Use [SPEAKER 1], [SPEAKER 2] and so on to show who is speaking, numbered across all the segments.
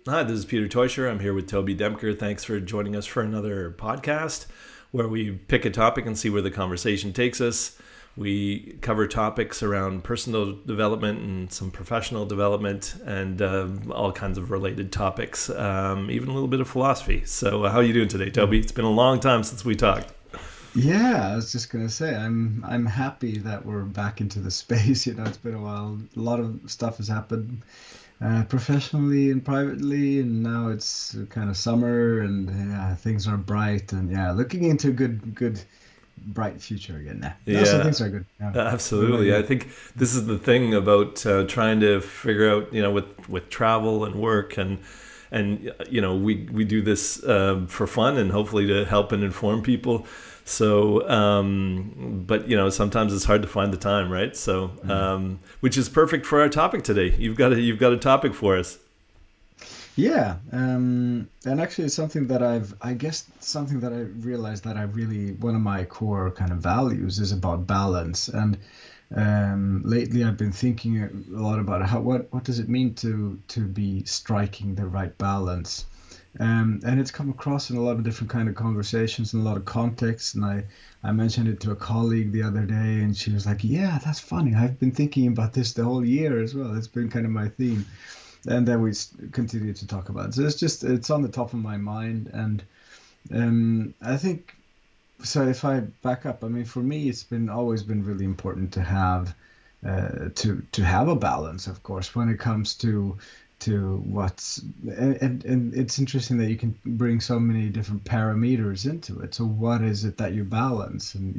[SPEAKER 1] Hi, this is Peter Teuscher. I'm here with Toby Demker. Thanks for joining us for another podcast where we pick a topic and see where the conversation takes us. We cover topics around personal development and some professional development and all kinds of related topics, even a little bit of philosophy. So how are you doing today, Toby? It's been a long time since we talked.
[SPEAKER 2] Yeah, I was just gonna say I'm happy that we're back into the space. It's been a while. A lot of stuff has happened professionally and privately, and now it's kind of summer, and yeah, things are bright, and yeah, looking into a good, bright future again now. No, so
[SPEAKER 1] Yeah,
[SPEAKER 2] things are good. Yeah. What about
[SPEAKER 1] absolutely. I
[SPEAKER 2] you?
[SPEAKER 1] think this is the thing about trying to figure out, with travel and work and we do this for fun and hopefully to help and inform people. So, but sometimes it's hard to find the time, right? So, which is perfect for our topic today. You've got a topic for us.
[SPEAKER 2] Yeah, and actually, it's something that I guess, something that I realized that I really, one of my core kind of values is about balance. And lately, I've been thinking a lot about what does it mean to be striking the right balance. And it's come across in a lot of different kind of conversations and a lot of contexts. And I mentioned it to a colleague the other day, and she was like, "Yeah, that's funny. I've been thinking about this the whole year as well. It's been kind of my theme." And then we continue to talk about it. So it's on the top of my mind. And I think, so if I back up, I mean, for me, it's been always been really important to have to have a balance, of course, when it comes to what's, and it's interesting that you can bring so many different parameters into it. So what is it that you balance, and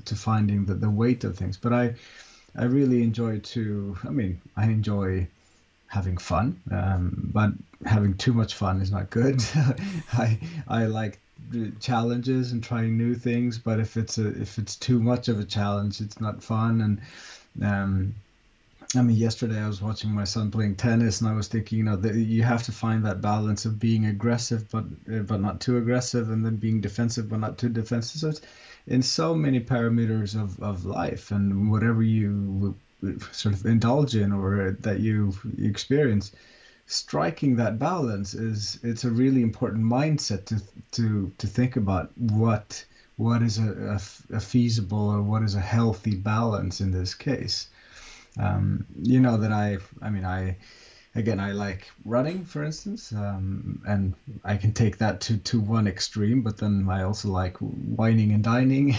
[SPEAKER 2] to finding the weight of things. But I really enjoy to, I mean, I enjoy having fun, but having too much fun is not good. I like the challenges and trying new things, but if it's too much of a challenge, it's not fun. And I mean, yesterday I was watching my son playing tennis, and I was thinking, that you have to find that balance of being aggressive, but not too aggressive, and then being defensive, but not too defensive. So it's in so many parameters of life, and whatever you sort of indulge in or that you experience, striking that balance it's a really important mindset to think about what is a feasible, or what is a healthy balance in this case. That I mean, I like running, for instance, and I can take that to one extreme, but then I also like whining and dining.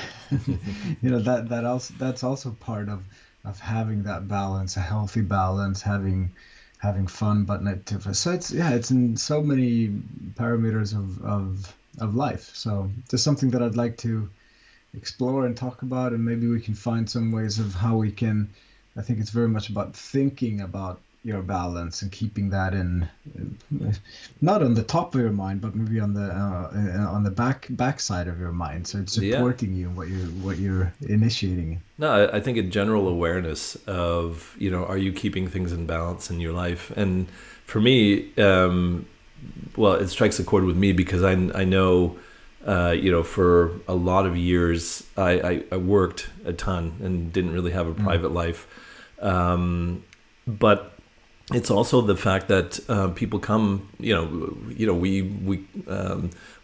[SPEAKER 2] That's also part of having that balance, a healthy balance, having fun, but not too fast. So it's in so many parameters of life. So there's something that I'd like to explore and talk about, and maybe we can find some ways of how we can. I think it's very much about thinking about your balance and keeping that in, not on the top of your mind, but maybe on the back side of your mind. So it's
[SPEAKER 1] Yeah.
[SPEAKER 2] supporting you in what you're initiating.
[SPEAKER 1] No, I think a general awareness of, are you keeping things in balance in your life? And for me, well, it strikes a chord with me because I know, for a lot of years, I worked a ton and didn't really have a
[SPEAKER 2] Mm,
[SPEAKER 1] private life. But it's also the fact that people come, we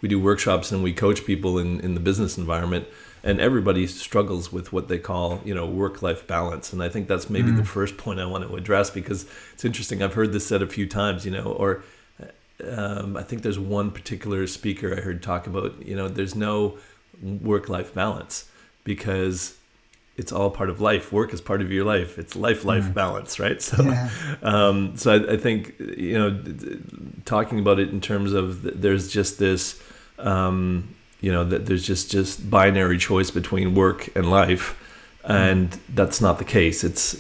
[SPEAKER 1] do workshops and we coach people in the business environment, and everybody struggles with what they call, work-life balance. And I think that's maybe the
[SPEAKER 2] mm,
[SPEAKER 1] first point I want to address, because it's interesting. I've heard this said a few times, or I think there's one particular speaker I heard talk about, there's no work-life balance because it's all part of life. Work is part of your life. It's life
[SPEAKER 2] mm.
[SPEAKER 1] balance, right? So,
[SPEAKER 2] Yeah.
[SPEAKER 1] so I think, talking about it in terms of there's just this, that there's just binary choice between work and life,
[SPEAKER 2] Mm,
[SPEAKER 1] and that's not the case. It's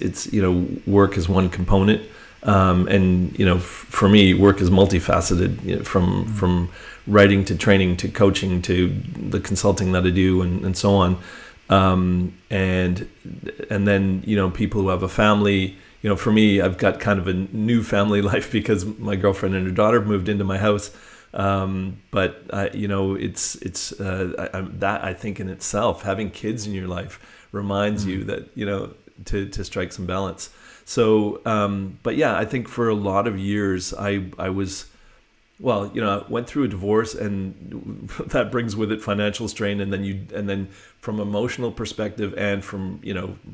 [SPEAKER 1] work is one component, and for me, work is multifaceted.
[SPEAKER 2] mm,
[SPEAKER 1] From writing to training to coaching to the consulting that I do and so on. And then people who have a family. For me, I've got kind of a new family life because my girlfriend and her daughter moved into my house. But that I think in itself, having kids in your life reminds
[SPEAKER 2] mm,
[SPEAKER 1] you that to strike some balance. So, but yeah, I think for a lot of years, I was well, I went through a divorce, and that brings with it financial strain, and then from emotional perspective and from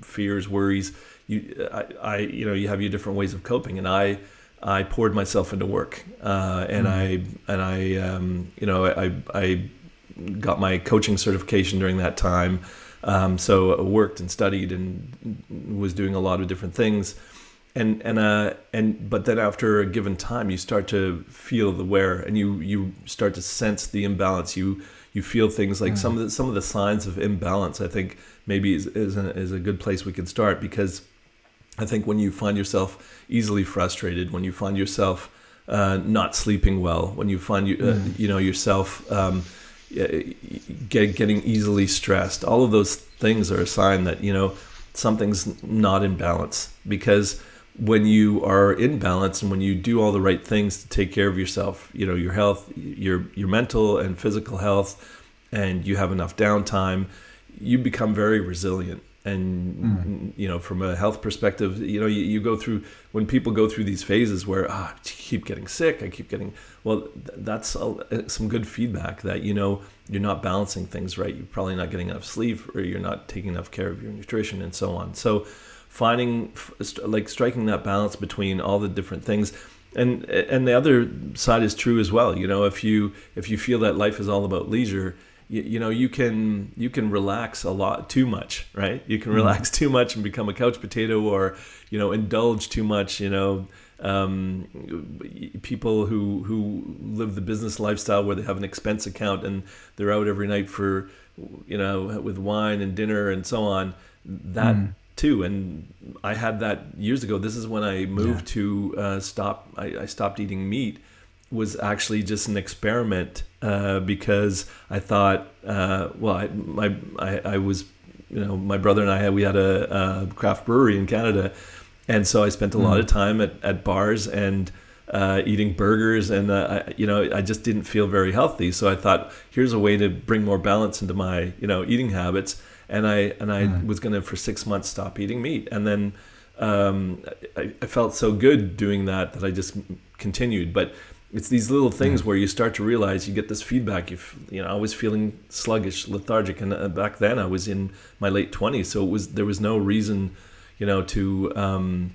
[SPEAKER 1] fears, worries, you have your different ways of coping, and I poured myself into work, and I got my coaching certification during that time, so I worked and studied and was doing a lot of different things. But then after a given time, you start to feel the wear, and you start to sense the imbalance. You feel things like some of the signs of imbalance. I think maybe is a good place we can start, because I think when you find yourself easily frustrated, when you find yourself not sleeping well, when you find yourself getting easily stressed, all of those things are a sign that something's not in balance. Because when you are in balance and when you do all the right things to take care of yourself, your health, your mental and physical health, and you have enough downtime, you become very resilient. And from a health perspective, you go through, when people go through these phases where I keep getting sick, that's some good feedback that you're not balancing things right. You're probably not getting enough sleep, or you're not taking enough care of your nutrition, and so on. So finding, striking that balance between all the different things. And the other side is true as well. If you feel that life is all about leisure, you can relax a lot too much, right? You can relax too much and become a couch potato, or indulge too much. People who live the business lifestyle where they have an expense account and they're out every night for with wine and dinner and so on. That too, and I had that years ago. This is when I moved to stop. I stopped eating meat. Was actually just an experiment, because I thought, I was, my brother and we had a craft brewery in Canada, and so I spent a lot of time at bars and eating burgers, and I just didn't feel very healthy. So I thought, here's a way to bring more balance into my eating habits, and I was going to for 6 months stop eating meat, and then I felt so good doing that I just continued. But it's these little things where you start to realize, you get this feedback. I was feeling sluggish, lethargic, and back then I was in my late 20s, so there was no reason, to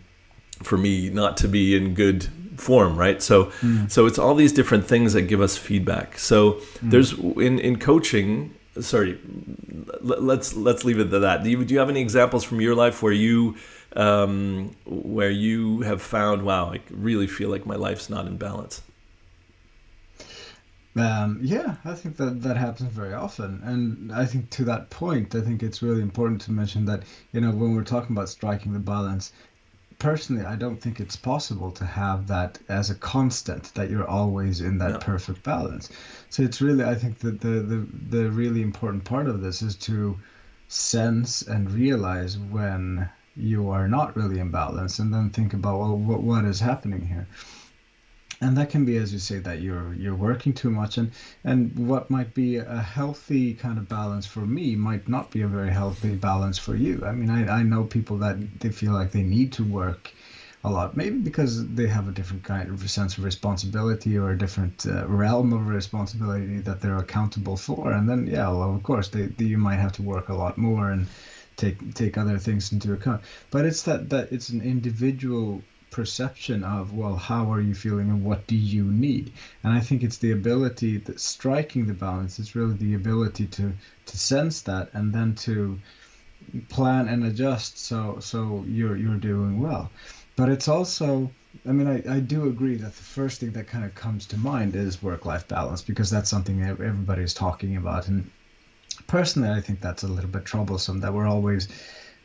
[SPEAKER 1] for me not to be in good form, right? So it's all these different things that give us feedback. So there's in coaching. Sorry, let's leave it at that. Do you have any examples from your life where you have found, wow, I really feel like my life's not in balance?
[SPEAKER 2] I think that happens very often. And I think to that point, I think it's really important to mention that, when we're talking about striking the balance, personally, I don't think it's possible to have that as a constant, that you're always in that perfect balance. So it's really, I think that the really important part of this is to sense and realize when you are not really in balance, and then think about, well, what is happening here? And that can be, as you say, that you're working too much, and what might be a healthy kind of balance for me might not be a very healthy balance for you. I mean, I know people that they feel like they need to work a lot, maybe because they have a different kind of sense of responsibility, or a different realm of responsibility that they're accountable for. And then, of course, you might have to work a lot more and take other things into account. But it's that it's an individual perception of, well, how are you feeling and what do you need? And I think it's the ability, that striking the balance, it's really the ability to sense that, and then to plan and adjust so you're doing well. But it's also, I mean, I do agree that the first thing that kind of comes to mind is work-life balance, because that's something everybody is talking about. And personally, I think that's a little bit troublesome,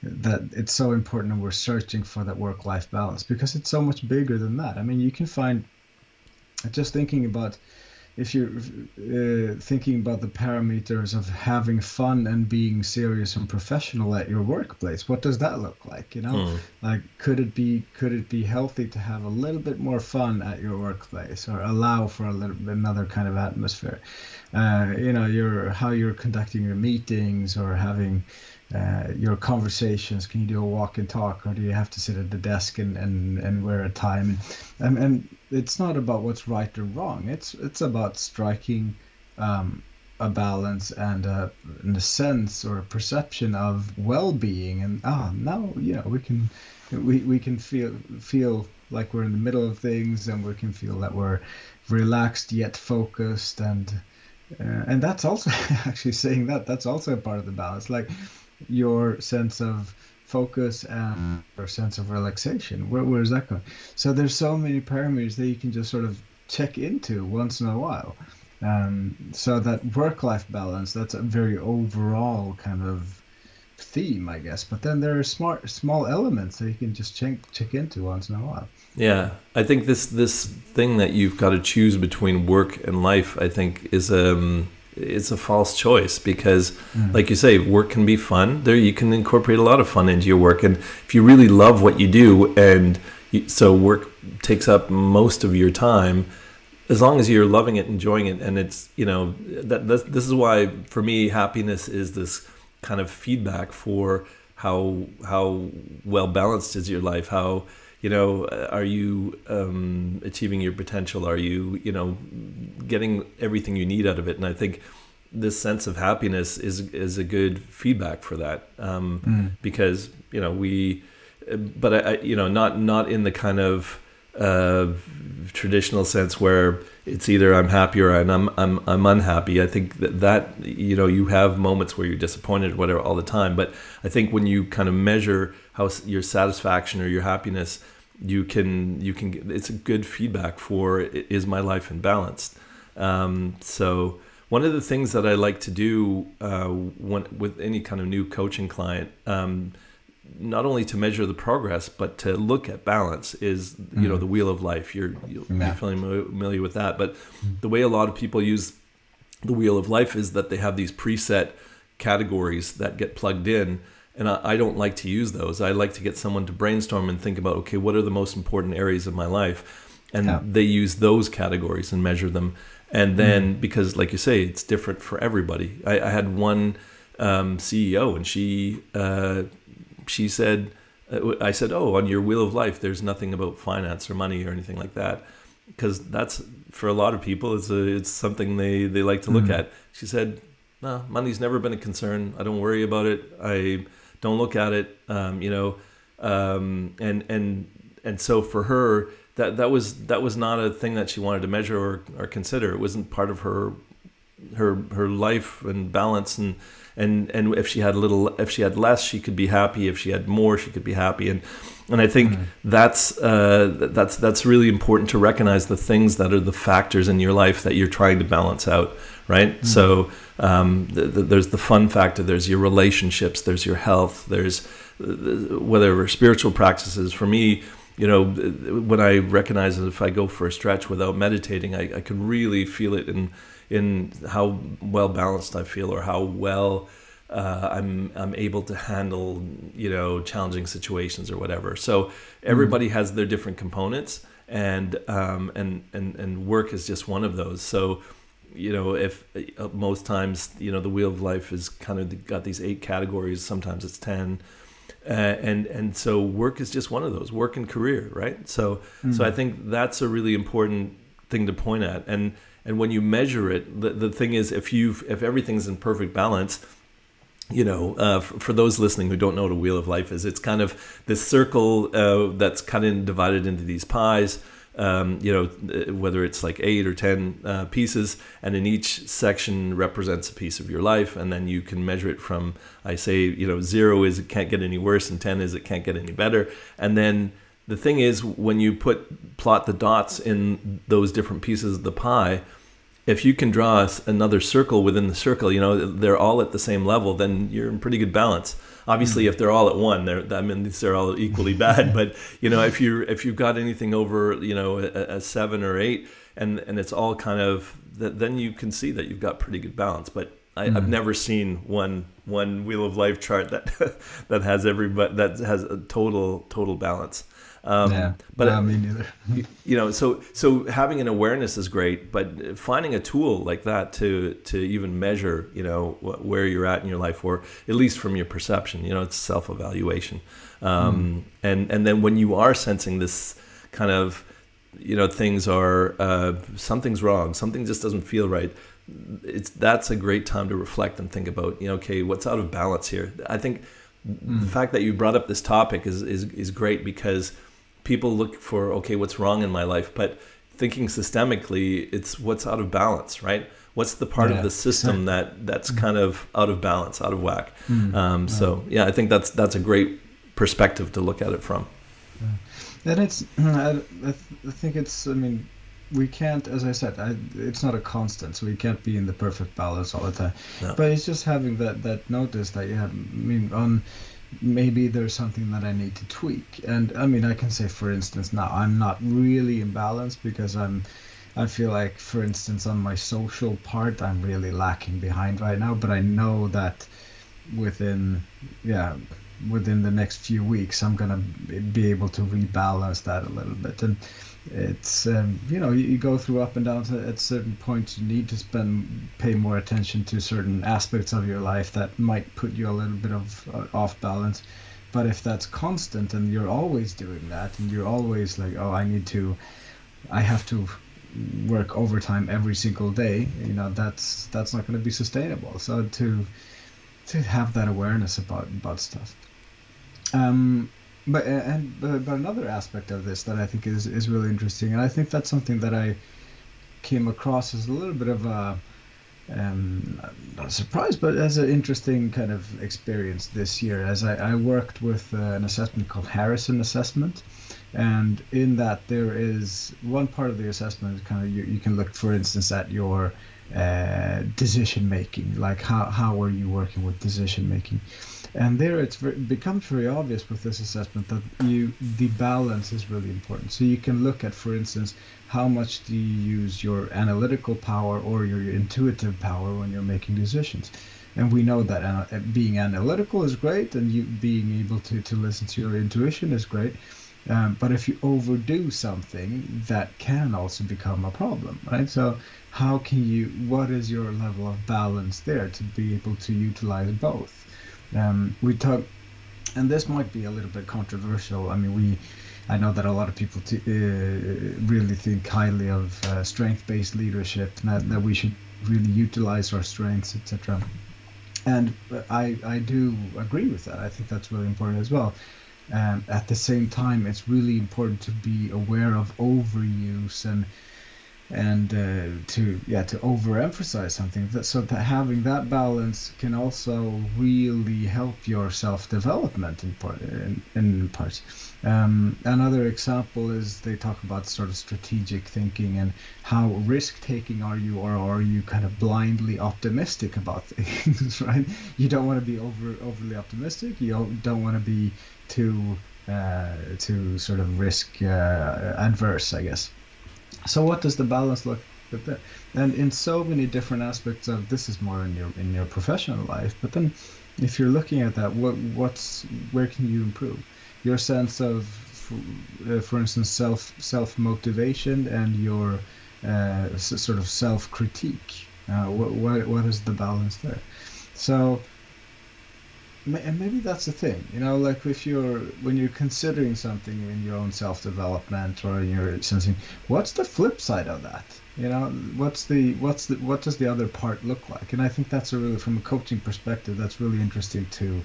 [SPEAKER 2] that it's so important and we're searching for that work-life balance, because it's so much bigger than that. I mean, you can find, just thinking about, if you're thinking about the parameters of having fun and being serious and professional at your workplace, what does that look like? Like, could it be healthy to have a little bit more fun at your workplace, or allow for another kind of atmosphere? How you're conducting your meetings, or having your conversations. Can you do a walk and talk, or do you have to sit at the desk and wear a tie? And it's not about what's right or wrong. It's about striking um, a balance and a sense or a perception of well-being. And now we can feel like we're in the middle of things, and we can feel that we're relaxed yet focused, and that's also actually saying that that's also a part of the balance, like your sense of focus and your sense of relaxation. Where is that going? So there's so many parameters that you can just sort of check into once in a while. So that work-life balance, that's a very overall kind of theme, I guess. But then there are small elements that you can just check into once in a while.
[SPEAKER 1] Yeah, I think this thing that you've got to choose between work and life, I think, is it's a false choice, because, like you say, work can be fun. There, you can incorporate a lot of fun into your work, and if you really love what you do, and so work takes up most of your time, as long as you're loving it, enjoying it, and it's this is why for me happiness is this kind of feedback for how well balanced is your life, how are you achieving your potential, are you getting everything you need out of it. And I think this sense of happiness is a good feedback for that, because but I not in the kind of traditional sense where it's either I'm happy or I'm unhappy. I think that you have moments where you're disappointed or whatever all the time, but I think when you kind of measure how your satisfaction or your happiness, you can it's a good feedback for, is my life in balance. So one of the things that I like to do with any kind of new coaching client, not only to measure the progress, but to look at balance, is the wheel of life. You'll be familiar with that. But the way a lot of people use the wheel of life is that they have these preset categories that get plugged in. And I don't like to use those. I like to get someone to brainstorm and think about, okay, what are the most important areas of my life? And they use those categories and measure them. And then, because like you say, it's different for everybody. I had one CEO, and she said, I said, oh, on your wheel of life, there's nothing about finance or money or anything like that. Because that's, for a lot of people, it's something they like to look at. She said, no, money's never been a concern. I don't worry about it. I don't look at it, and so for her, that was not a thing that she wanted to measure or consider. It wasn't part of her life and balance, and if she had less, she could be happy. If she had more, she could be happy. And I think that's really important, to recognize the things that are the factors in your life that you're trying to balance out, right? So there's the fun factor, there's your relationships, there's your health, there's whatever spiritual practices. For me, when I recognize that if I go for a stretch without meditating, I could really feel it in how well balanced I feel, or how well I'm able to handle challenging situations or whatever. So everybody has their different components, and work is just one of those. So if most times the wheel of life is kind of got these 8 categories, sometimes it's 10, and so work is just one of those, work and career, right? So I think that's a really important thing to point at. And when you measure it, the thing is, if everything's in perfect balance, for those listening who don't know what a wheel of life is, it's kind of this circle that's kind of divided into these pies, whether it's like 8 or 10 pieces, and in each section represents a piece of your life. And then you can measure it from, I say, 0 is it can't get any worse, and 10 is it can't get any better. And then the thing is, when you plot the dots in those different pieces of the pie, if you can draw another circle within the circle, they're all at the same level, then you're in pretty good balance. Obviously, if they're all at one, they're all equally bad. But if you've got anything over a 7 or 8, and it's all kind of, then you can see that you've got pretty good balance. But I've never seen one wheel of life chart that has that has a total balance. But
[SPEAKER 2] me neither.
[SPEAKER 1] So having an awareness is great, but finding a tool like that to even measure, where you're at in your life, or at least from your perception, it's self-evaluation. And then when you are sensing this kind of things are something's wrong, something just doesn't feel right, that's a great time to reflect and think about, okay, what's out of balance here. I think the fact that you brought up this topic is great, because people look for, okay, what's wrong in my life, but thinking systemically, it's what's out of balance, right? What's the part of the system that's kind of out of balance, out of whack? So I think that's a great perspective to look at it from.
[SPEAKER 2] And it's, I think it's, I mean, we can't, as I said, it's not a constant, so we can't be in the perfect balance all the time. No. But it's just having that notice that you have, I mean, maybe there's something that I need to tweak. And I mean, I can say, for instance, now I'm not really in balance because I feel like, for instance, on my social part, I'm really lacking behind right now. But I know that within the next few weeks, I'm gonna be able to rebalance that a little bit. And it's you go through up and downs. At certain points, you need to pay more attention to certain aspects of your life that might put you a little bit of off balance. But if that's constant and you're always doing that, and you're always like, oh, I have to work overtime every single day, that's not going to be sustainable. So to have that awareness about stuff. But another aspect of this that I think is really interesting, and I think that's something that I came across as a little bit of a not a surprise, but as an interesting kind of experience this year, as I worked with an assessment called Harrison Assessment. And in that, there is one part of the assessment is kind of you can look, for instance, at your decision making, like how are you working with decision making. And there becomes very obvious with this assessment that the balance is really important. So you can look at, for instance, how much do you use your analytical power or your intuitive power when you're making decisions. And we know that being analytical is great, and you being able to listen to your intuition is great. But if you overdo something, that can also become a problem, right? So what is your level of balance there to be able to utilize both? We talk, and this might be a little bit controversial. I mean, I know that a lot of people really think highly of strength-based leadership, that we should really utilize our strengths, etc. And I do agree with that. I think that's really important as well. At the same time, it's really important to be aware of overuse and to overemphasize something, so that having that balance can also really help your self-development in parts. Another example is they talk about sort of strategic thinking and how risk-taking are you, or are you kind of blindly optimistic about things, right? You don't want to be overly optimistic. You don't want to be too sort of risk adverse, I guess. So what does the balance look like there? And in so many different aspects of this is more in your professional life, but then if you're looking at that, where can you improve? Your sense of, for instance, self motivation and your sort of self critique. What is the balance there? So. And maybe that's the thing, like when you're considering something in your own self-development or in your something, what's the flip side of that? What does the other part look like? And I think that's from a coaching perspective, that's really interesting to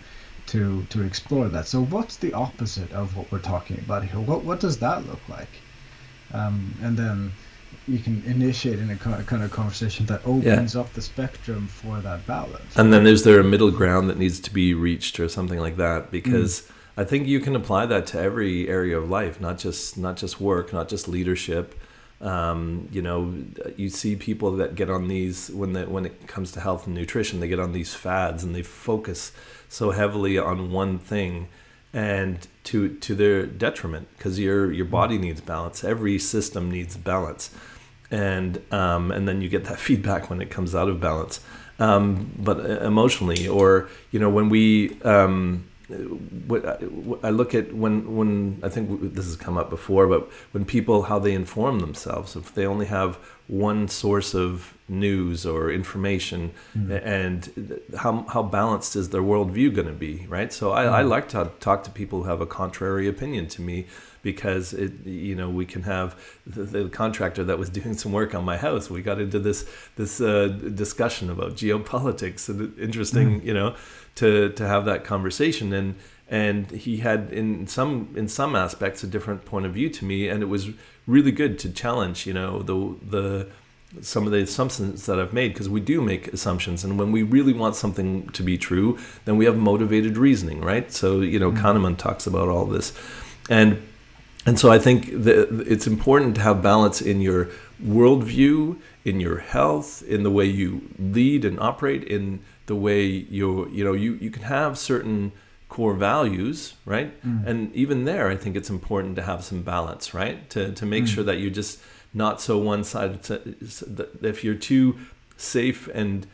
[SPEAKER 2] explore that. So what's the opposite of what we're talking about here? What does that look like? And then you can initiate in a kind of conversation that opens up the spectrum for that balance.
[SPEAKER 1] And then is there a middle ground that needs to be reached or something like that? Because I think you can apply that to every area of life, not just work, not just leadership. You see people that get on these when it comes to health and nutrition, they get on these fads and they focus so heavily on one thing, and to their detriment, because your body needs balance. Every system needs balance, and then you get that feedback when it comes out of balance. But emotionally, or when we I look at when I think this has come up before, but when people, how they inform themselves. If they only have one source of news or information, and how balanced is their worldview going to be, right? So I like to talk to people who have a contrary opinion to me, because we can have the contractor that was doing some work on my house. We got into this discussion about geopolitics, and interesting, to have that conversation, and he had in some aspects a different point of view to me, and it was really good to challenge, some of the assumptions that I've made, because we do make assumptions, and when we really want something to be true, then we have motivated reasoning, right? So Kahneman talks about all this, and so I think it's important to have balance in your worldview, in your health, in the way you lead and operate, in the way you can have certain core values, right? And even there, I think it's important to have some balance, right? To make sure that you're just not so one-sided. If you're too safe and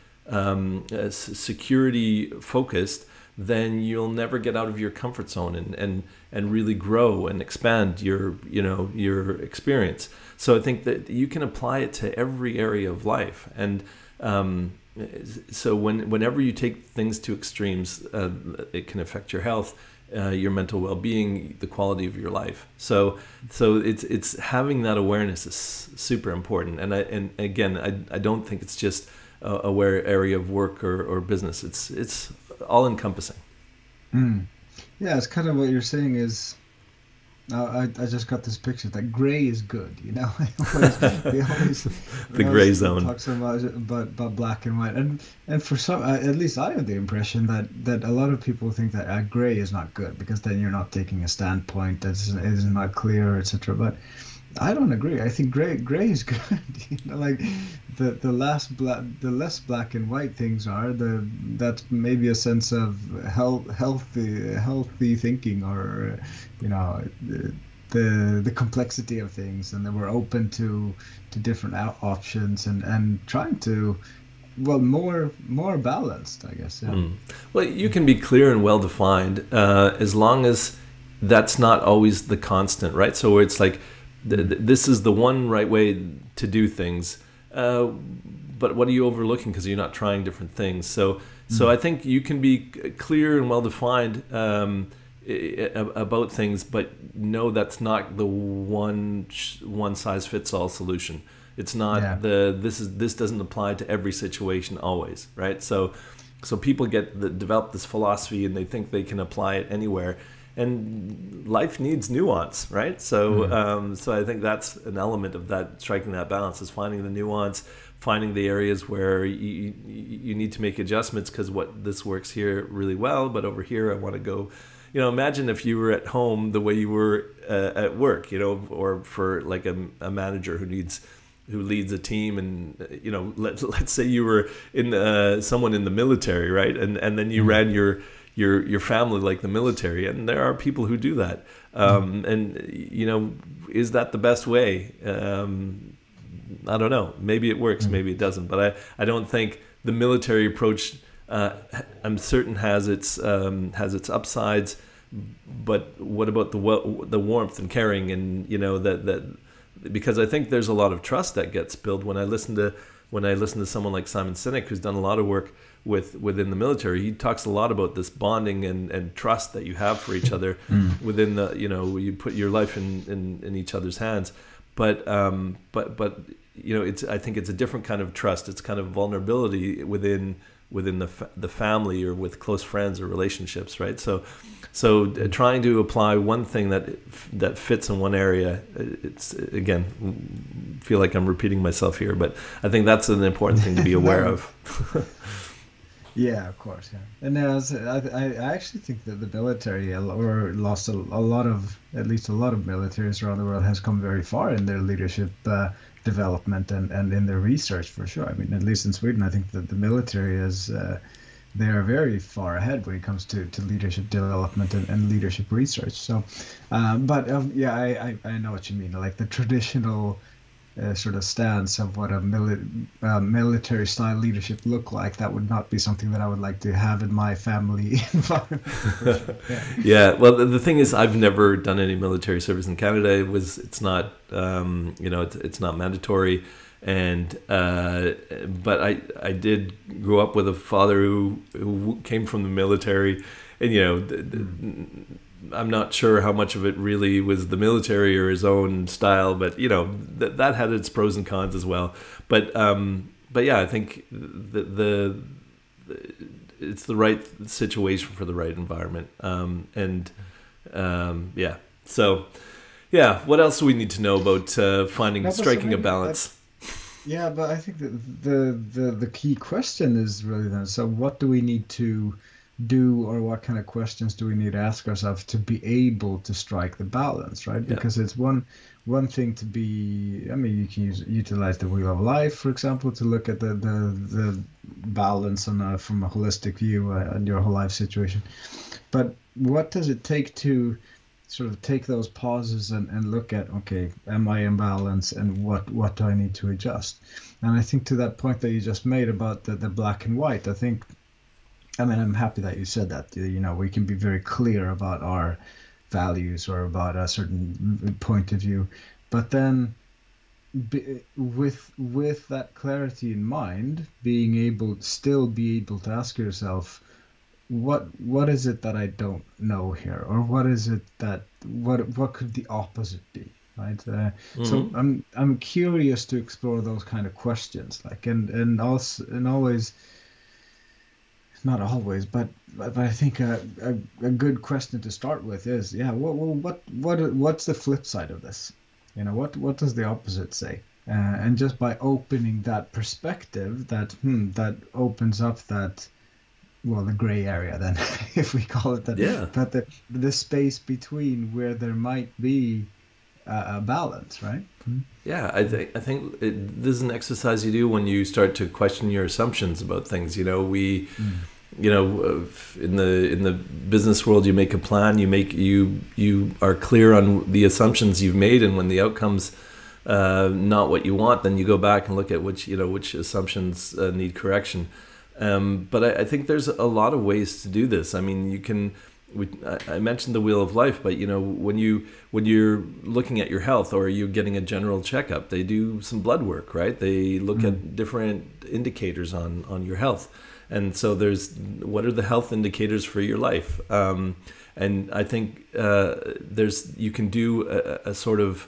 [SPEAKER 1] security focused, then you'll never get out of your comfort zone and really grow and expand your experience. So I think that you can apply it to every area of life, and so whenever you take things to extremes, it can affect your health, your mental well-being, the quality of your life. So it's having that awareness is super important. And again, I don't think it's just a aware area of work or business. It's all encompassing.
[SPEAKER 2] Yeah, it's kind of what you're saying is. I just got this picture that gray is good, we always
[SPEAKER 1] the gray zone.
[SPEAKER 2] Talk so much about black and white, and for some, at least I have the impression that a lot of people think that gray is not good, because then you're not taking a standpoint that is not clear, etc. But I don't agree. I think gray is good. Like the less black and white things are, that's maybe a sense of healthy thinking, or the complexity of things, and that we're open to different options, and trying to, well, more balanced, I guess. Yeah.
[SPEAKER 1] Well, you can be clear and well defined, as long as that's not always the constant, right? So it's like, this is the one right way to do things, but what are you overlooking because you're not trying different things? So I think you can be clear and well defined about things, but no, that's not the one size fits all solution. It's not this doesn't apply to every situation always, right? So people develop this philosophy, and they think they can apply it anywhere. And life needs nuance, right? So so I think that's an element of that, striking that balance, is finding the nuance, finding the areas where you need to make adjustments, because this works here really well, but over here I want to go. Imagine if you were at home the way you were at work, or for like a manager who leads a team, and let's say you were in someone in the military, right? And then you ran your family like the military, and there are people who do that. And is that the best way? I don't know. Maybe it works, maybe it doesn't. But I don't think the military approach, I'm certain, has its upsides. But what about the warmth and caring, and that because I think there's a lot of trust that gets built when I listen to someone like Simon Sinek, who's done a lot of work within the military. He talks a lot about this bonding and trust that you have for each other within the, you put your life in each other's hands. But I think it's a different kind of trust. It's kind of vulnerability within the family, or with close friends or relationships, right? So trying to apply one thing that fits in one area, it's, again, feel like I'm repeating myself here, but I think that's an important thing to be aware of.
[SPEAKER 2] Yeah, of course. Yeah, and I actually think that the military, or lost a lot of, at least a lot of militaries around the world, has come very far in their leadership development and in their research, for sure. I mean, at least in Sweden, I think that the military is they are very far ahead when it comes to leadership development and leadership research. So, but I know what you mean. Like the traditional sort of stance of what a military style leadership look like, that would not be something that I would like to have in my family environment.
[SPEAKER 1] Yeah. Well, the thing is, I've never done any military service in Canada. It's not it's not mandatory. And but I did grow up with a father who came from the military, and I'm not sure how much of it really was the military or his own style, but that had its pros and cons as well. But yeah, I think it's the right situation for the right environment. Yeah. So yeah, what else do we need to know about striking a balance?
[SPEAKER 2] Yeah, but I think that the key question is really then, so what do we need to do, or what kind of questions do we need to ask ourselves to be able to strike the balance, right?
[SPEAKER 1] Yeah.
[SPEAKER 2] Because it's one thing to be, I mean, you can utilize the wheel of life, for example, to look at the balance from a holistic view on your whole life situation. But what does it take to sort of take those pauses and look at, okay, am I in balance, and what do I need to adjust? And I think to that point that you just made about the black and white, I mean, I'm happy that you said that. We can be very clear about our values or about a certain point of view, but then with that clarity in mind, still be able to ask yourself, what is it that I don't know here, or what is it that what could the opposite be, right? So I'm curious to explore those kind of questions, like and also and always, not always, but I think a good question to start with is, what's the flip side of this? What does the opposite say? And just by opening that perspective, that opens up that, well, the gray area then, if we call it that.
[SPEAKER 1] Yeah.
[SPEAKER 2] But the space between where there might be a balance, right?
[SPEAKER 1] Yeah, I think this is an exercise you do when you start to question your assumptions about things. In the business world, you make a plan, you are clear on the assumptions you've made, and when the outcome's not what you want, then you go back and look at which assumptions need correction. But I think there's a lot of ways to do this. I mean, I mentioned the wheel of life, but when you're looking at your health, or you're getting a general checkup, they do some blood work, right? They look at different indicators on your health, and so what are the health indicators for your life? And I think you can do a sort of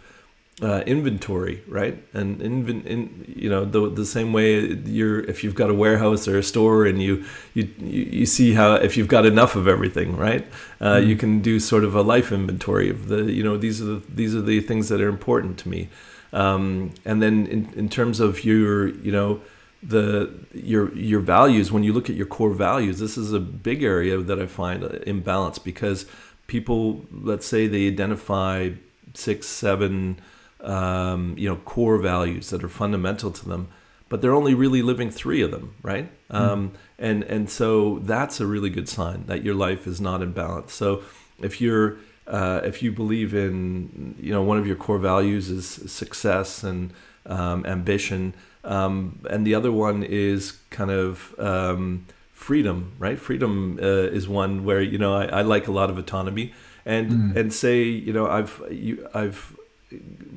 [SPEAKER 1] inventory, right? And the same way if you've got a warehouse or a store, and you see how, if you've got enough of everything, right? You can do sort of a life inventory of these are the things that are important to me. And then in terms of your values, when you look at your core values, this is a big area that I find imbalance, because people, let's say they identify 6, 7 core values that are fundamental to them, but they're only really living 3 of them, right? And so that's a really good sign that your life is not in balance. So if you believe in, one of your core values is success and ambition, and the other one is kind of freedom, right? Freedom is one where I like a lot of autonomy, and say I've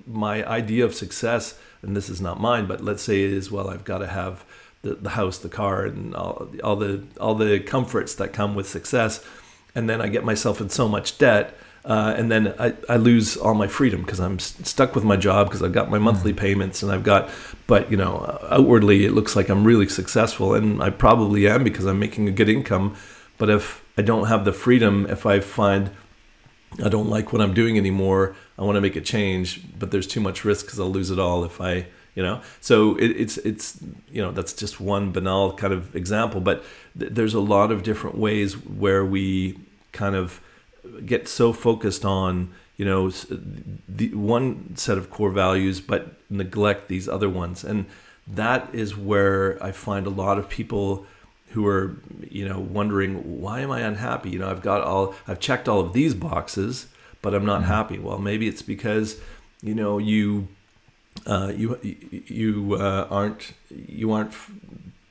[SPEAKER 1] my idea of success, and this is not mine, but let's say it is, well, I've got to have the house, the car, and all the comforts that come with success, and then I get myself in so much debt, and then I lose all my freedom, because I'm stuck with my job, because I've got my monthly payments, and but outwardly it looks like I'm really successful, and I probably am, because I'm making a good income. But if I don't have the freedom, if I find I don't like what I'm doing anymore, I want to make a change, but there's too much risk, because I'll lose it all if I, so it's that's just one banal kind of example, but there's a lot of different ways where we kind of get so focused on, the one set of core values, but neglect these other ones. And that is where I find a lot of people who are, wondering, why am I unhappy? I've checked all of these boxes, but I'm not happy. Well, maybe it's because, you aren't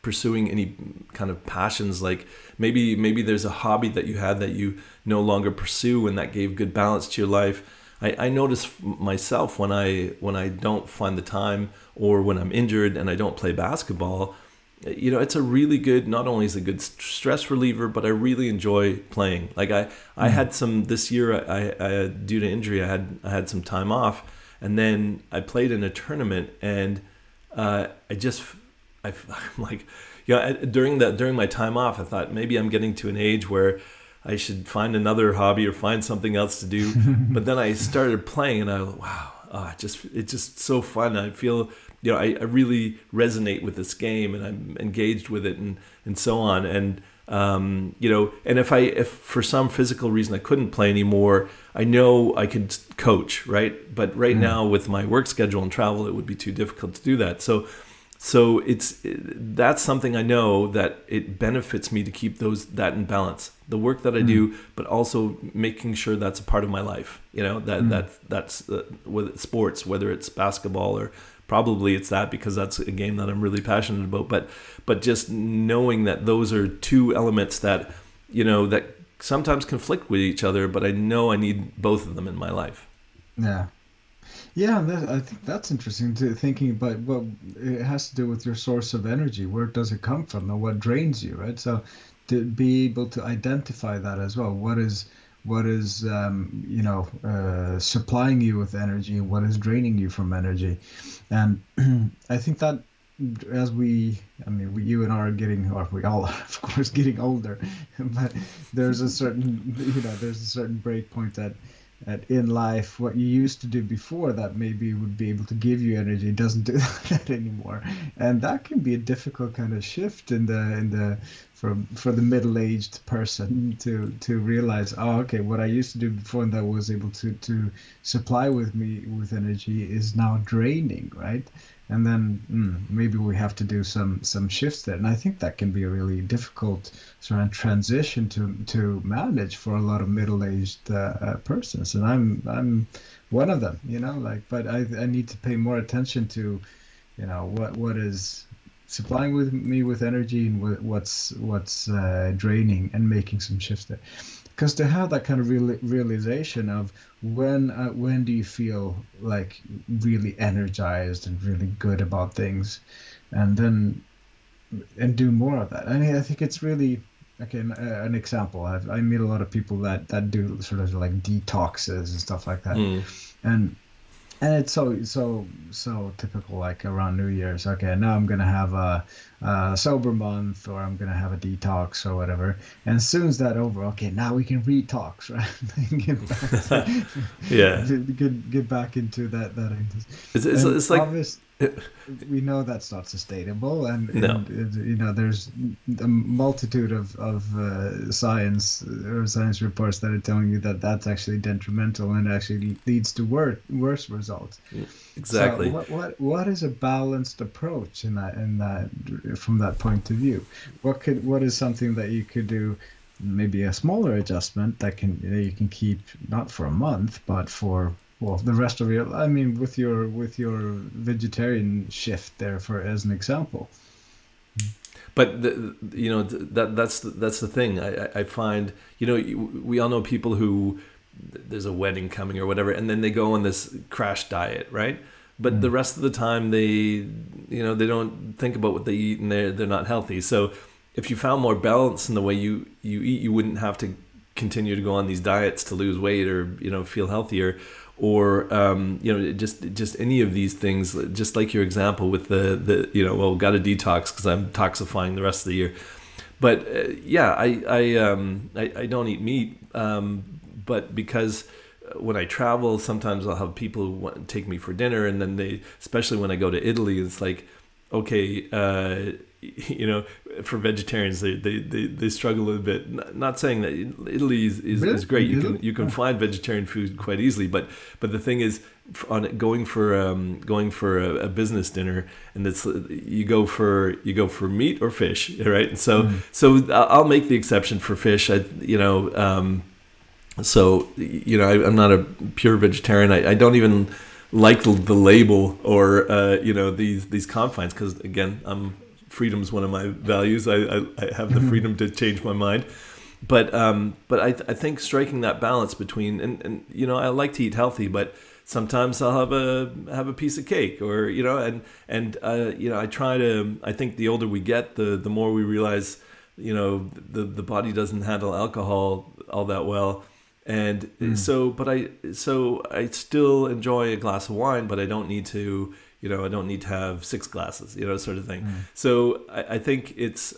[SPEAKER 1] pursuing any kind of passions. Like maybe there's a hobby that you had that you no longer pursue, and that gave good balance to your life. I notice myself when I don't find the time, or when I'm injured and I don't play basketball, it's a really good, not only is it a good stress reliever, but I really enjoy playing. Like I had some this year, I due to injury, I had some time off, and then I played in a tournament, and I'm like, during my time off, I thought maybe I'm getting to an age where I should find another hobby or find something else to do. But then I started playing, and I was, wow, it's just so fun. I feel, I really resonate with this game, and I'm engaged with it, and so on. And and if for some physical reason I couldn't play anymore, I know I could coach, right? But right now with my work schedule and travel, it would be too difficult to do that. So that's something I know that it benefits me to keep that in balance. The work that I do, but also making sure that's a part of my life. That's with sports, whether it's basketball, or probably it's that, because that's a game that I'm really passionate about. But just knowing that those are two elements that that sometimes conflict with each other, but I know I need both of them in my life.
[SPEAKER 2] Yeah. Yeah, I think that's interesting to thinking about what it has to do with your source of energy. Where does it come from, and what drains you, right? So to be able to identify that as well. What is supplying you with energy, and what is draining you from energy? And I think that you and I are getting, or we all are, of course, getting older, but there's a certain break point that in life, what you used to do before that maybe would be able to give you energy doesn't do that anymore, and that can be a difficult kind of shift for the middle-aged person to realize, okay, what I used to do before and that was able to supply me with energy is now draining, right? And then maybe we have to do some shifts there, and I think that can be a really difficult sort of transition to manage for a lot of middle-aged persons, and I'm one of them, But I need to pay more attention to, what is supplying me with energy, and what's draining, and making some shifts there. Because to have that kind of realization of when do you feel like really energized and really good about things, and do more of that. I mean, I think it's really, okay, an example. I meet a lot of people that do sort of like detoxes and stuff like that, and it's so typical, like around New Year's. Okay, now I'm gonna have a sober month, or I'm gonna have a detox or whatever. And as soon as that over, okay, now we can retox, right? Get back into that.
[SPEAKER 1] It's like
[SPEAKER 2] obvious, we know that's not sustainable, and there's a multitude of science reports that are telling you that that's actually detrimental and actually leads to worse results.
[SPEAKER 1] Exactly.
[SPEAKER 2] So what is a balanced approach in that from that point of view? What is something that you could do? Maybe a smaller adjustment that you can keep not for a month, but for the rest of your. I mean, with your vegetarian shift there, as an example.
[SPEAKER 1] But that's the thing. I find, we all know people who, there's a wedding coming or whatever, and then they go on this crash diet, right? But the rest of the time they don't think about what they eat, and they're not healthy. So if you found more balance in the way you eat, you wouldn't have to continue to go on these diets to lose weight or feel healthier, or just any of these things. Just like your example with the got to detox because I'm toxifying the rest of the year. But I don't eat meat, but because when I travel, sometimes I'll have people who want to take me for dinner, and then especially when I go to Italy, it's like, okay, for vegetarians, they struggle a little bit. Not saying that Italy is great. You can find vegetarian food quite easily, but the thing is, going for a business dinner, and you go for meat or fish, right? And so I'll make the exception for fish. I'm not a pure vegetarian. I don't even like the label or these confines, because again, freedom's one of my values. I have the freedom to change my mind. but I think striking that balance between, and I like to eat healthy, but sometimes I'll have a piece of cake, or I try to. I think the older we get, the more we realize, the body doesn't handle alcohol all that well, and so I still enjoy a glass of wine, but I don't need to. I don't need to have 6 glasses, sort of thing. So I think it's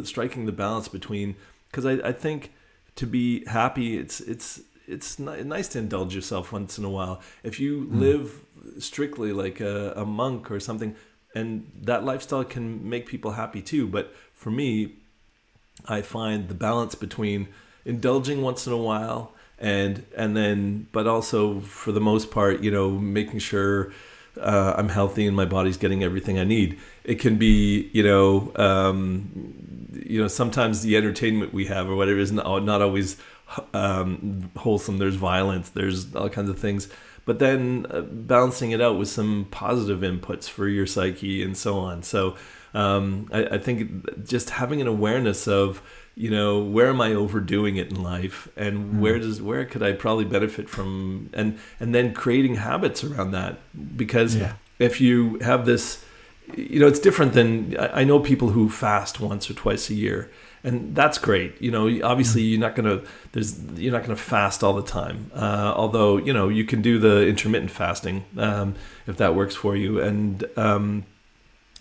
[SPEAKER 1] striking the balance between, because I think to be happy, it's nice to indulge yourself once in a while. If you live strictly like a monk or something, and that lifestyle can make people happy too. But for me, I find the balance between indulging once in a while and then, but also for the most part, making sure I'm healthy and my body's getting everything I need. It can be, sometimes the entertainment we have or whatever is not always wholesome. There's violence, there's all kinds of things, but then balancing it out with some positive inputs for your psyche and so on. So I think just having an awareness of, where am I overdoing it in life, and where could I probably benefit from, and then creating habits around that. Because if you have this, it's different than, I know people who fast once or twice a year, and that's great. Obviously you're not gonna fast all the time. Although you can do the intermittent fasting if that works for you, and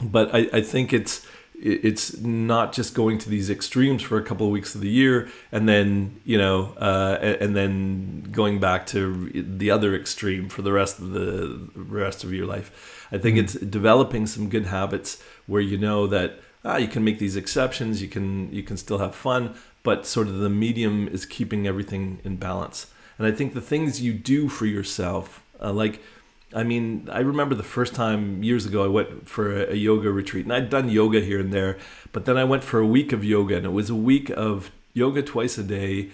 [SPEAKER 1] but I think it's not just going to these extremes for a couple of weeks of the year and then and then going back to the other extreme for the rest of your life. I think it's developing some good habits where that you can make these exceptions, you can still have fun, but sort of the medium is keeping everything in balance. And I think the things you do for yourself, I remember the first time years ago I went for a yoga retreat, and I'd done yoga here and there, but then I went for a week of yoga, and it was a week of yoga twice a day,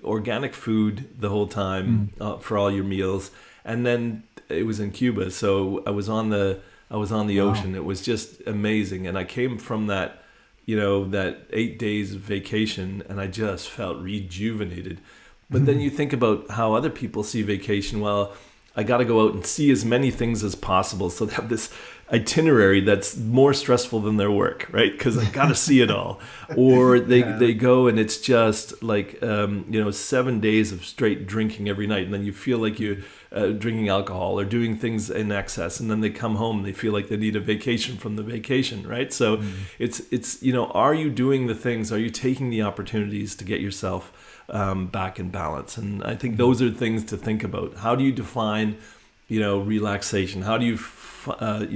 [SPEAKER 1] organic food the whole time for all your meals. And then it was in Cuba, so I was on the ocean. It was just amazing. And I came from that 8 days of vacation, and I just felt rejuvenated. But then you think about how other people see vacation. Well, I got to go out and see as many things as possible. So they have this itinerary that's more stressful than their work, right? Because I got to see it all. Or they go and it's just like, 7 days of straight drinking every night. And then you feel like you're drinking alcohol or doing things in excess. And then they come home and they feel like they need a vacation from the vacation, right? So it's are you doing the things? Are you taking the opportunities to get yourself back in balance? And I think those are things to think about. How do you define, relaxation? How do you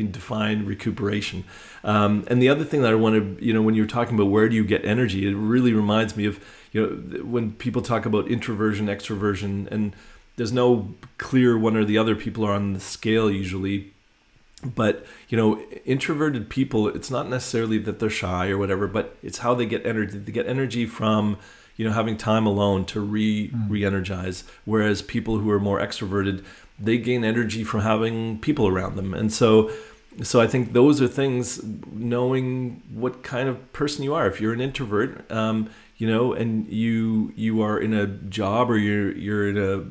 [SPEAKER 1] define recuperation? And the other thing that I want to, when you're talking about where do you get energy, it really reminds me of, when people talk about introversion, extroversion, and there's no clear one or the other. People are on the scale usually. But, introverted people, it's not necessarily that they're shy or whatever, but it's how they get energy. They get energy from having time alone to re-energize, whereas people who are more extroverted, they gain energy from having people around them. And so I think those are things, knowing what kind of person you are. If you're an introvert, and you are in a job, or you're in a,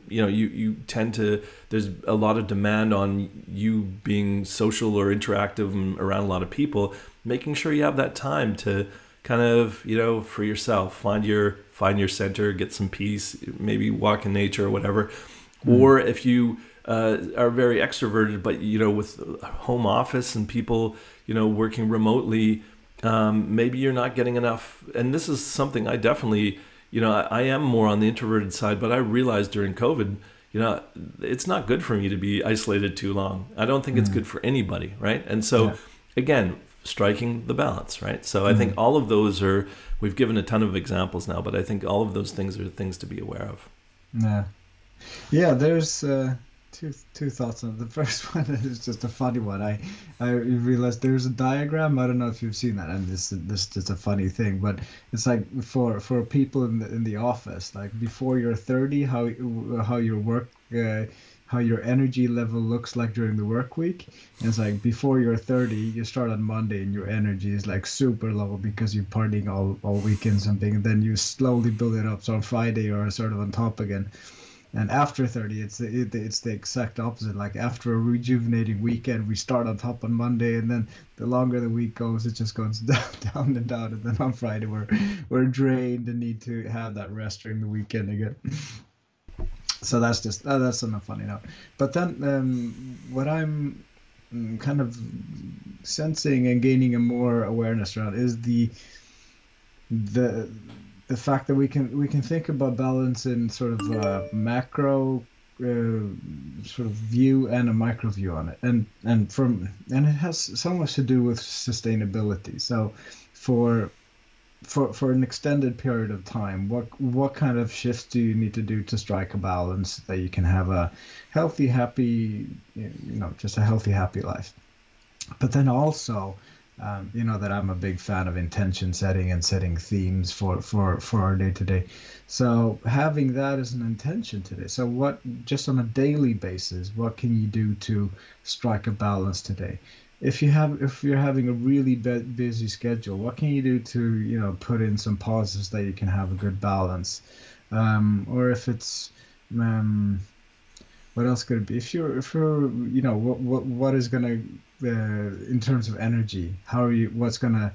[SPEAKER 1] you tend to, there's a lot of demand on you being social or interactive around a lot of people, making sure you have that time to kind of, for yourself, find your center, get some peace, maybe walk in nature or whatever. Or if you are very extroverted, but, with home office and people, working remotely, maybe you're not getting enough. And this is something I definitely, I am more on the introverted side, but I realized during COVID, it's not good for me to be isolated too long. I don't think it's good for anybody, right? And so, again, striking the balance, right? So I think all of those we've given a ton of examples now, but I think all of those things are things to be aware of.
[SPEAKER 2] Yeah, there's two thoughts on it. The first one is just a funny one. I realized there's a diagram. I don't know if you've seen that, and this is just a funny thing, but it's like for people in the office, like before you're 30, how your work how your energy level looks like during the work week. And it's like before you're 30, you start on Monday and your energy is like super low because you're partying all weekend something, and then you slowly build it up. So on Friday you're sort of on top again. And after 30, it's the exact opposite. Like after a rejuvenating weekend, we start on top on Monday, and then the longer the week goes, it just goes down, down and down. And then on Friday, we're drained and need to have that rest during the weekend again. So that's on a funny note. But then what I'm kind of sensing and gaining a more awareness around is the fact that we can think about balance in sort of a macro sort of view and a micro view on it, and it has so much to do with sustainability. So for an extended period of time, what kind of shifts do you need to do to strike a balance that you can have a healthy, happy, just a healthy, happy life? But then also, that I'm a big fan of intention setting and setting themes for our day to day. So having that as an intention today. So what, just on a daily basis, what can you do to strike a balance today? If you're having a really busy schedule, what can you do to, put in some pauses that you can have a good balance? Or if it's, what else could it be? If you're, what is gonna, in terms of energy, what's gonna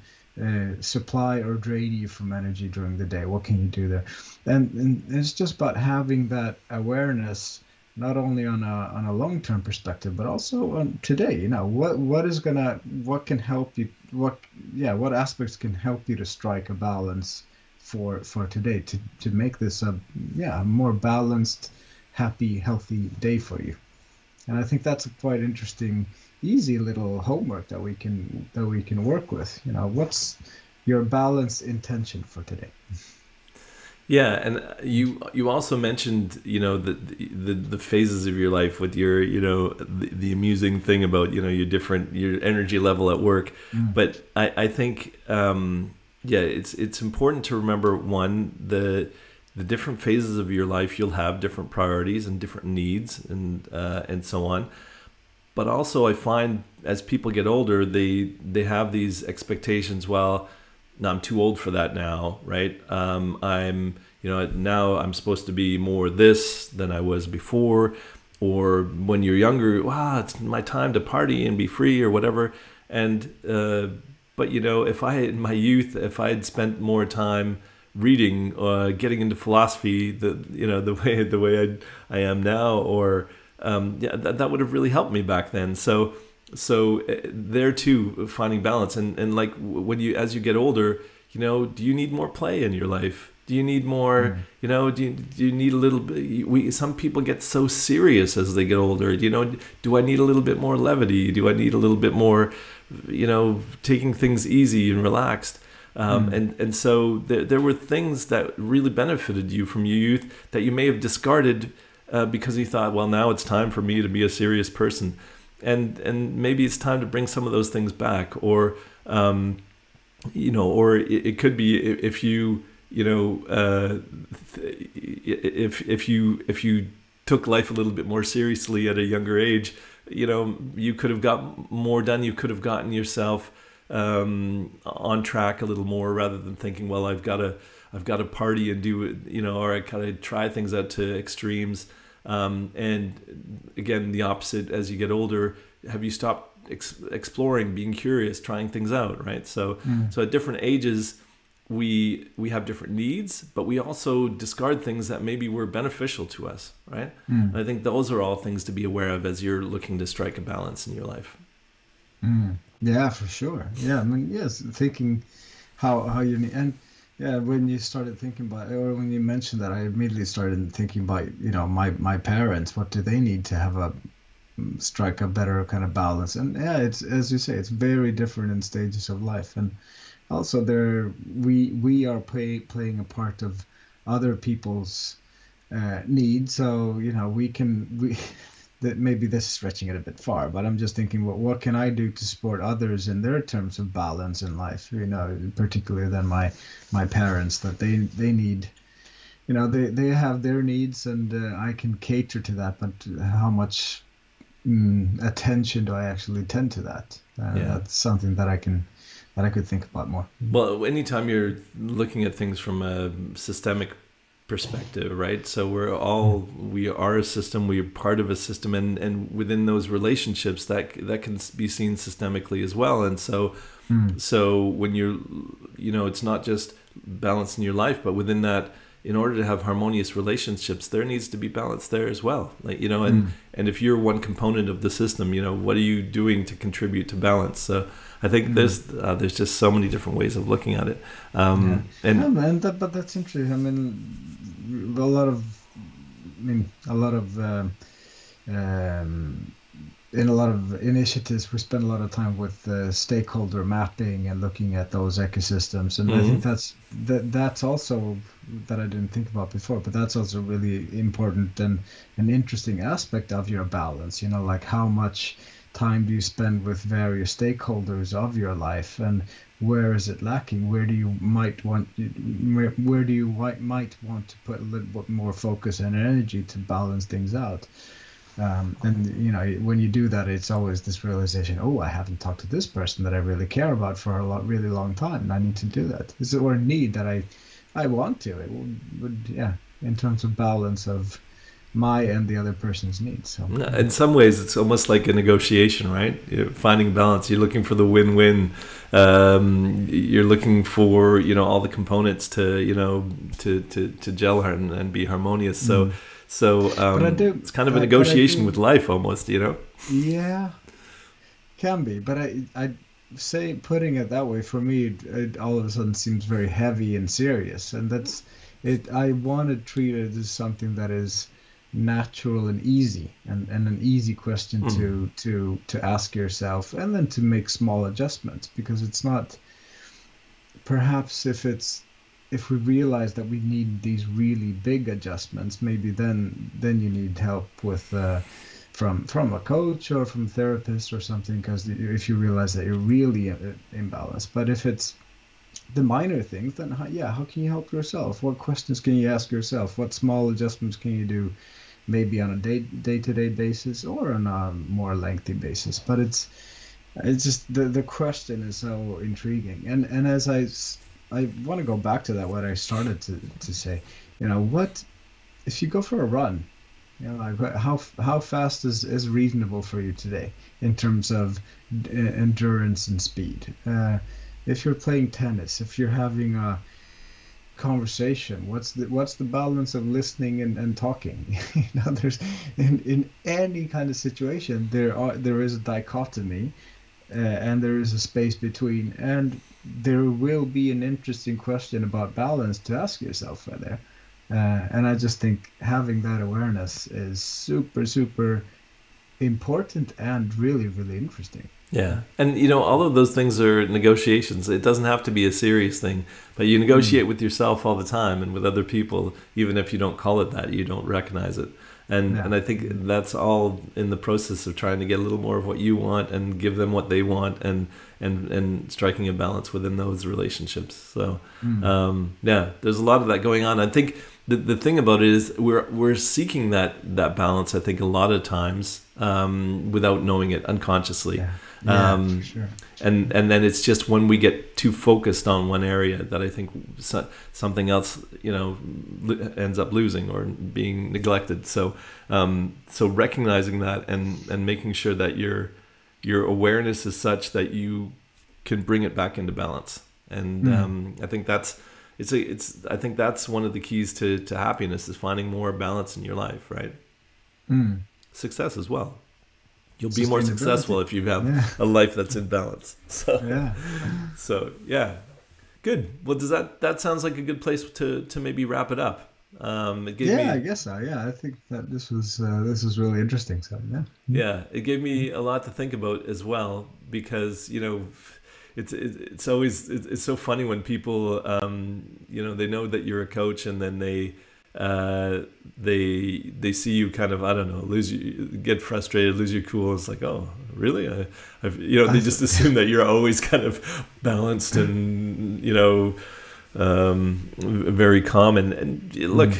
[SPEAKER 2] supply or drain you from energy during the day? What can you do there? And it's just about having that awareness, not only on a long-term perspective, but also on today. What can help you? What aspects can help you to strike a balance for today to make this a more balanced, happy, healthy day for you. And I think that's a quite interesting, easy little homework that we can work with. What's your balanced intention for today?
[SPEAKER 3] Yeah, and you also mentioned the phases of your life with your the amusing thing about your energy level at work. But I think it's important to remember, one, the different phases of your life, you'll have different priorities and different needs and so on. But also I find as people get older, they have these expectations. Well, no, I'm too old for that now, right? Now I'm supposed to be more this than I was before. Or when you're younger, wow, it's my time to party and be free or whatever. And but if in my youth, if I had spent more time reading, getting into philosophy, the way I am now, or that would have really helped me back then. So there too, finding balance, and like as you get older, do you need more play in your life? Do you need more? Do you need a little bit? Some people get so serious as they get older. Do I need a little bit more levity? Do I need a little bit more, taking things easy and relaxed? And so there were things that really benefited you from your youth that you may have discarded because you thought, well, now it's time for me to be a serious person. And maybe it's time to bring some of those things back, or or it could be if you if you took life a little bit more seriously at a younger age, you could have got more done. You could have gotten yourself on track a little more, rather than thinking, well, I've got to party and do it, or I gotta try things out to extremes. And again, the opposite, as you get older, have you stopped exploring, being curious, trying things out, right? So at different ages, we have different needs, but we also discard things that maybe were beneficial to us, right? And I think those are all things to be aware of as you're looking to strike a balance in your life.
[SPEAKER 2] Yeah, for sure. Yeah, I mean, yes, thinking how you need, and yeah, when you started thinking about, or when you mentioned that, I immediately started thinking about, my parents. What do they need to have strike a better kind of balance? And yeah, it's, as you say, it's very different in stages of life, and also we are playing a part of other people's needs. So that maybe this is stretching it a bit far, but I'm just thinking, what can I do to support others in their terms of balance in life? Particularly than my parents, that they need they have their needs, and I can cater to that, but how much attention do I actually tend to that? That's something that I could think about more.
[SPEAKER 3] Well, anytime you're looking at things from a systemic perspective, right? So we are a system, we are part of a system, and within those relationships that can be seen systemically as well. And so when you're, it's not just balance in your life, but within that, in order to have harmonious relationships, there needs to be balance there as well. Like, and if you're one component of the system, what are you doing to contribute to balance? So I think there's just so many different ways of looking at it.
[SPEAKER 2] But that's interesting. I mean, a lot of in a lot of initiatives, we spend a lot of time with stakeholder mapping and looking at those ecosystems, and I think that's also that I didn't think about before, but that's also really important and an interesting aspect of your balance. Like how much time do you spend with various stakeholders of your life, and where is it lacking? Where do you might want to put a little bit more focus and energy to balance things out? And when you do that, it's always this realization: oh, I haven't talked to this person that I really care about for really long time, and I need to do that. Is it or a need that I want to? It would in terms of balance of my and the other person's needs. So
[SPEAKER 3] in some ways, it's almost like a negotiation, right? You're finding balance. You're looking for the win-win. You're looking for all the components to gel and be harmonious. So it's kind of a negotiation with life almost,
[SPEAKER 2] Yeah, can be. But I say putting it that way, for me, it all of a sudden seems very heavy and serious. And that's it. I want to treat it as something that is natural and easy, and an easy question to ask yourself, and then to make small adjustments, because it's not, perhaps if we realize that we need these really big adjustments, maybe then you need help with from a coach or from a therapist or something, because if you realize that you're really imbalanced. But if it's the minor things, then how can you help yourself? What questions can you ask yourself? What small adjustments can you do, maybe on a day-to-day basis or on a more lengthy basis? But it's just the question is so intriguing, and as I want to go back to that, what I started to say, what if you go for a run, like how fast is reasonable for you today in terms of endurance and speed? If you're playing tennis, if you're having a conversation, what's the balance of listening and talking? There's in any kind of situation, there is a dichotomy, and there is a space between, and there will be an interesting question about balance to ask yourself right there. And I just think having that awareness is super, super important and really, really interesting.
[SPEAKER 3] Yeah. And, all of those things are negotiations. It doesn't have to be a serious thing, but you negotiate with yourself all the time and with other people, even if you don't call it that, you don't recognize it. And I think that's all in the process of trying to get a little more of what you want and give them what they want, and striking a balance within those relationships. So, there's a lot of that going on. I think the thing about it is we're seeking that balance, I think, a lot of times without knowing it, unconsciously.
[SPEAKER 2] For sure.
[SPEAKER 3] And then it's just when we get too focused on one area that I think something else ends up losing or being neglected. So recognizing that and making sure that your awareness is such that you can bring it back into balance. And I think that's one of the keys to happiness, is finding more balance in your life, right? Success as well. You'll be more successful if you have a life that's in balance. So good. Well, does that sounds like a good place to maybe wrap it up?
[SPEAKER 2] I guess so. Yeah, I think that this was really interesting. So
[SPEAKER 3] it gave me a lot to think about as well, because it's always so funny when people they know that you're a coach, and then they see you kind of, I don't know, get frustrated, lose your cool. It's like, oh, really? They just assume that you're always kind of balanced and very calm. And look,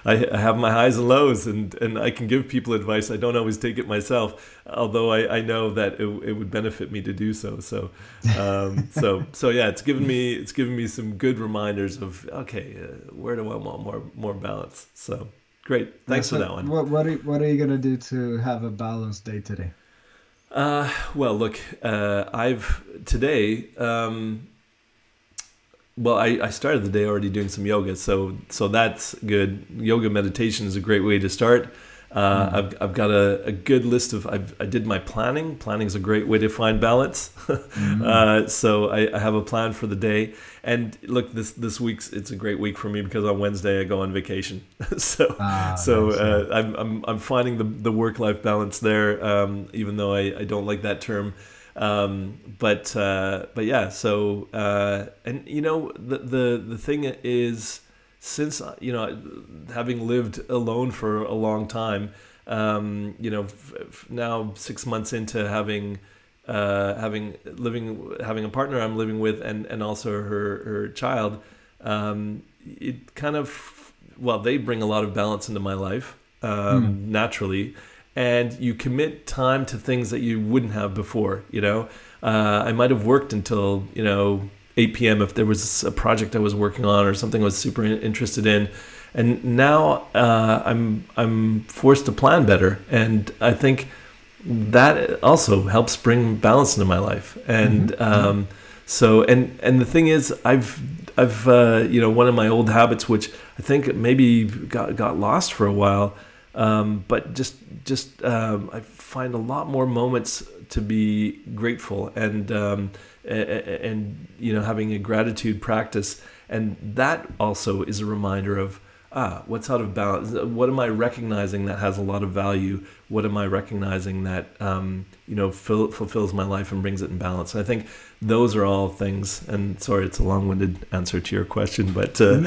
[SPEAKER 3] I have my highs and lows, and I can give people advice. I don't always take it myself, although I know that it would benefit me to do so. So yeah, it's given me some good reminders of, okay, where do I want more balance? So great, thanks for that one.
[SPEAKER 2] What are you gonna do to have a balanced day today?
[SPEAKER 3] Well, look, I've today. Well, I started the day already doing some yoga, so that's good. Yoga meditation is a great way to start. I've got a good list of. I did my planning. Planning is a great way to find balance. So I have a plan for the day. And look, this week's it's a great week for me because on Wednesday I go on vacation. I'm finding the work-life balance there, even though I don't like that term. But yeah, so and the thing is, since having lived alone for a long time, now 6 months into having a partner I'm living with, and also her child, it kind of, well, they bring a lot of balance into my life, naturally. And you commit time to things that you wouldn't have before. I might have worked until 8 p.m. if there was a project I was working on or something I was super interested in, and now I'm forced to plan better. And I think that also helps bring balance into my life. And so the thing is, I've one of my old habits, which I think maybe got lost for a while. But just I find a lot more moments to be grateful, and having a gratitude practice, and that also is a reminder of what's out of balance. What am I recognizing that has a lot of value? What am I recognizing that fulfills my life and brings it in balance? And I think those are all things. And sorry, it's a long-winded answer to your question, but so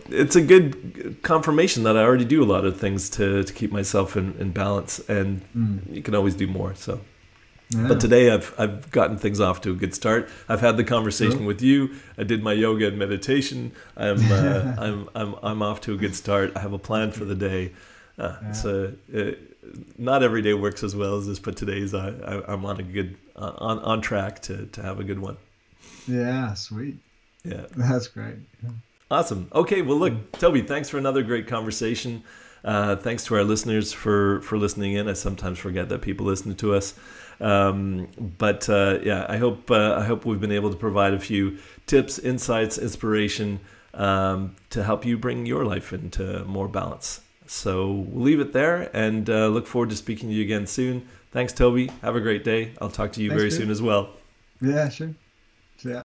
[SPEAKER 3] it's a good confirmation that I already do a lot of things to keep myself in balance, and you can always do more. So. Yeah. But today I've gotten things off to a good start. I've had the conversation with you. I did my yoga and meditation. I'm off to a good start. I have a plan for the day. Not every day works as well as this, but today's I'm on a good on track to have a good one.
[SPEAKER 2] Yeah, sweet.
[SPEAKER 3] Yeah,
[SPEAKER 2] that's great. Yeah.
[SPEAKER 3] Awesome. Okay, well, look, Toby, thanks for another great conversation. Thanks to our listeners for listening in. I sometimes forget that people listen to us. But I hope we've been able to provide a few tips, insights, inspiration to help you bring your life into more balance. So we'll leave it there, and look forward to speaking to you again soon. Thanks, Toby. Have a great day. I'll talk to you very soon as well.
[SPEAKER 2] Yeah, sure. Yeah.